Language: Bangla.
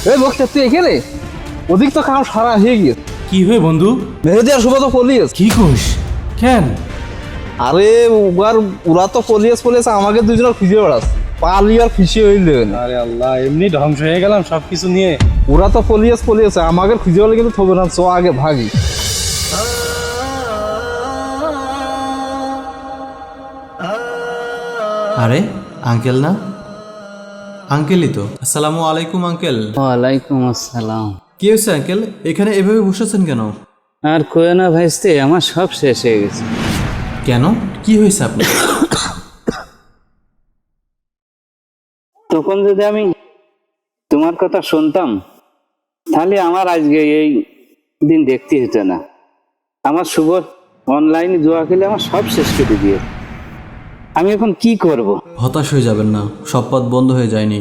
এই বক্তা তুই এখানে ওদিক তো কাম সারা হয়ে গিয়েছে। কি হয়ে বন্ধু? মেহেদি আর শুভ তো পলিয়েস। কি কোষ? কেন? আরে ওরা তো পলিয়েস আমাকে দুজনের খুঁজে বেড়াচ্ছে, পালি আর ফিসি হইলে না। আরে আল্লাহ, এমনি ধ্বংস হয়ে গেলাম সবকিছু নিয়ে। ওরা তো পলিয়েস আমাকে খুঁজে হলে কিন্তু থবে না, চো আগে ভাগি। আরে আঙ্কেল না? আঙ্কেলই তো। আসসালামু আলাইকুম আঙ্কেল। ওয়ালাইকুম আসসালাম। কি হয়েছে আঙ্কেল, এখানে এভাবে বসেছেন কেন? আর কয়ে না ভাইস্তে, আমার সব শেষ হয়ে গেছে। কেন, কি হয়েছে আপনার? তখন যদি আমি তোমার কথা শুনতাম তাহলে আমার আজকে এই দিন দেখতে হতো না। আমার শুভ অনলাইনে জুয়া খেলে আমার সব শেষ করে দিয়ে, আমি এখন কি করব? হতাশ হয়ে যাবেন না, সব পথ বন্ধ হয়ে যায়নি।